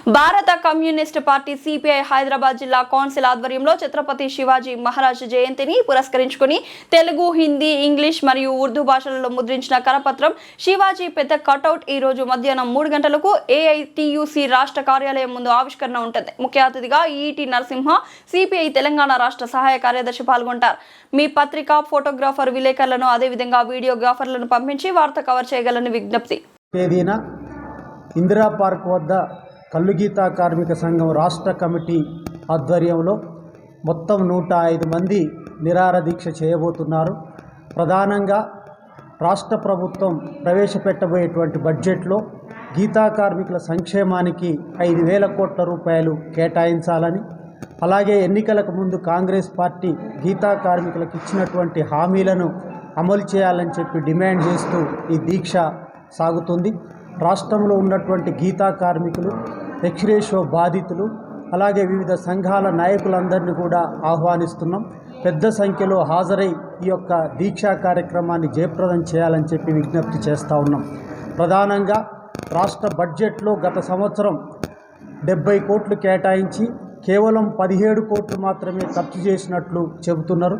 భారత communist party CPI Hyderabad జిల్లా council ఆధ్వర్యంలో ఛత్రపతి శివాజీ మహారాజ్ జయంతిని పురస్కరించుకుని తెలుగు, హిందీ, ఇంగ్లీష్ మరియు ఉర్దూ భాషలలో ముద్రించిన కరపత్రం శివాజీ పెద్ద కటౌట్ ఈ రోజు మధ్యాహ్నం 3 గంటలకు ఏఐటియుసి రాష్ట్ర కార్యాలయం ముందు ఆవిష్కరణ ఉంటుంది. ముఖ్య అతిథిగా ఈటి నరసింహ, సిపిఐ తెలంగాణ రాష్ట్ర సహాయ కార్యదర్శి పాల్గొంటారు. మీ పత్రిక, ఫోటోగ్రాఫర్, విలేకరులను అదేవిధంగా వీడియోగ్రాఫర్లను పంపించి వార్త కవర్ చేయగలని విజ్ఞప్తి. ఇందిరా పార్క్ వద్ద కల్లు గీతా కార్మిక సంఘం రాష్ట్ర కమిటీ ఆధ్వర్యంలో మొత్తం 105 మంది నిరాహార దీక్ష చేయబోతున్నారు. ప్రధానంగా రాష్ట్ర ప్రభుత్వం ప్రవేశపెట్టబోయేటువంటి బడ్జెట్లో గీతా కార్మికుల సంక్షేమానికి 5,000 కోట్ల రూపాయలు కేటాయించాలని, అలాగే ఎన్నికలకు ముందు కాంగ్రెస్ పార్టీ గీతా కార్మికులకు ఇచ్చినటువంటి హామీలను అమలు చేయాలని చెప్పి డిమాండ్ చేస్తూ ఈ దీక్ష సాగుతుంది. రాష్ట్రంలో ఉన్నటువంటి గీతా కార్మికులు, ఎక్స్రేషో బాధితులు, అలాగే వివిధ సంఘాల నాయకులందరినీ కూడా ఆహ్వానిస్తున్నాం. పెద్ద సంఖ్యలో హాజరై ఈ యొక్క దీక్షా కార్యక్రమాన్ని జయప్రదం చేయాలని చెప్పి విజ్ఞప్తి చేస్తూ ఉన్నాం. ప్రధానంగా రాష్ట్ర బడ్జెట్లో గత సంవత్సరం 70 కోట్లు కేటాయించి కేవలం 17 కోట్లు మాత్రమే ఖర్చు చేసినట్లు చెబుతున్నారు.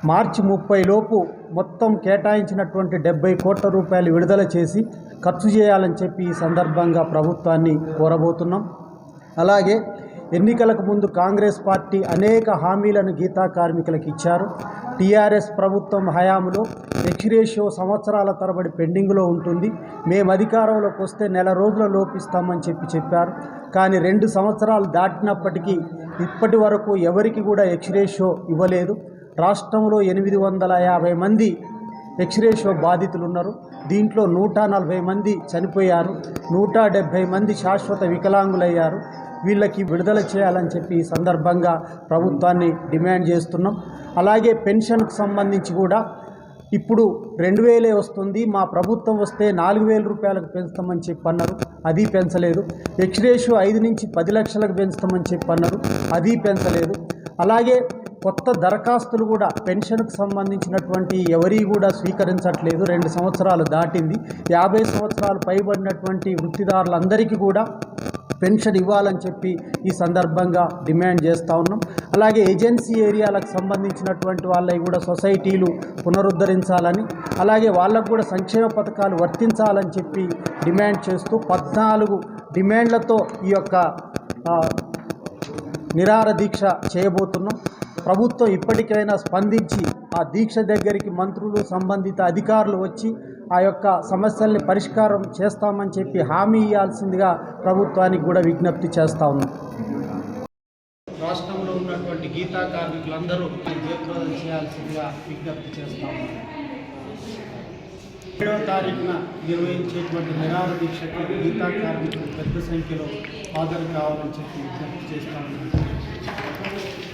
మార్చి 30 లోపు మొత్తం కేటాయించినటువంటి 70 కోట్ల రూపాయలు విడుదల చేసి ఖర్చు చేయాలని చెప్పి ఈ సందర్భంగా ప్రభుత్వాన్ని కోరబోతున్నాం. అలాగే ఎన్నికలకు ముందు కాంగ్రెస్ పార్టీ అనేక హామీలను గీతా కార్మికులకు ఇచ్చారు. టీఆర్ఎస్ ప్రభుత్వం హయాంలో ఎక్స్రేషియో సంవత్సరాల తరబడి పెండింగ్లో ఉంటుంది, మేము అధికారంలోకి వస్తే నెల రోజుల లోపిస్తామని చెప్పారు. కానీ 2 సంవత్సరాలు దాటినప్పటికీ ఇప్పటి వరకు ఎవరికి కూడా ఎక్స్రేషియో ఇవ్వలేదు. రాష్ట్రంలో 850 మంది ఎక్స్రేషియో బాధితులు ఉన్నారు. దీంట్లో 140 మంది చనిపోయారు, 170 మంది శాశ్వత వికలాంగులయ్యారు. వీళ్ళకి విడుదల చేయాలని చెప్పి ఈ సందర్భంగా ప్రభుత్వాన్ని డిమాండ్ చేస్తున్నాం. అలాగే పెన్షన్కు సంబంధించి కూడా ఇప్పుడు 2,000 వస్తుంది, మా ప్రభుత్వం వస్తే 4,000 రూపాయలకు పెంచుతామని చెప్పి అన్నారు, అది పెంచలేదు. ఎక్స్రేషియో 5 నుంచి 10 లక్షలకు పెంచుతామని చెప్పి అన్నారు, అది పెంచలేదు. అలాగే కొత్త దరఖాస్తులు కూడా పెన్షన్కు సంబంధించినటువంటి ఎవరి కూడా స్వీకరించట్లేదు. 2 సంవత్సరాలు దాటింది. 50 సంవత్సరాలు పైబడినటువంటి వృత్తిదారులందరికీ కూడా పెన్షన్ ఇవ్వాలని చెప్పి ఈ సందర్భంగా డిమాండ్ చేస్తూ ఉన్నాం. అలాగే ఏజెన్సీ ఏరియాలకు సంబంధించినటువంటి వాళ్ళవి కూడా సొసైటీలు పునరుద్ధరించాలని, అలాగే వాళ్ళకు కూడా సంక్షేమ పథకాలు వర్తించాలని చెప్పి డిమాండ్ చేస్తూ 14 డిమాండ్లతో ఈ యొక్క నిరాహార దీక్ష చేయబోతున్నాం. ప్రభుత్వం ఇప్పటికైనా స్పందించి ఆ దీక్ష దగ్గరికి మంత్రులు, సంబంధిత అధికారులు వచ్చి ఆ యొక్క సమస్యల్ని పరిష్కారం చేస్తామని చెప్పి హామీ ఇవ్వాల్సిందిగా ప్రభుత్వానికి కూడా విజ్ఞప్తి చేస్తూ ఉన్నాం. రాష్ట్రంలో ఉన్నటువంటి గీతా కార్మికులందరూ జయప్రదం చేయాల్సిందిగా విజ్ఞప్తి చేస్తూ ఉన్నాం. 7వ తారీఖున నిర్వహించేటువంటి నిరాహార దీక్షకు గీతా కార్మికులు పెద్ద సంఖ్యలో హాజరు కావాలని చెప్పి విజ్ఞప్తి చేస్తూ ఉన్నాం.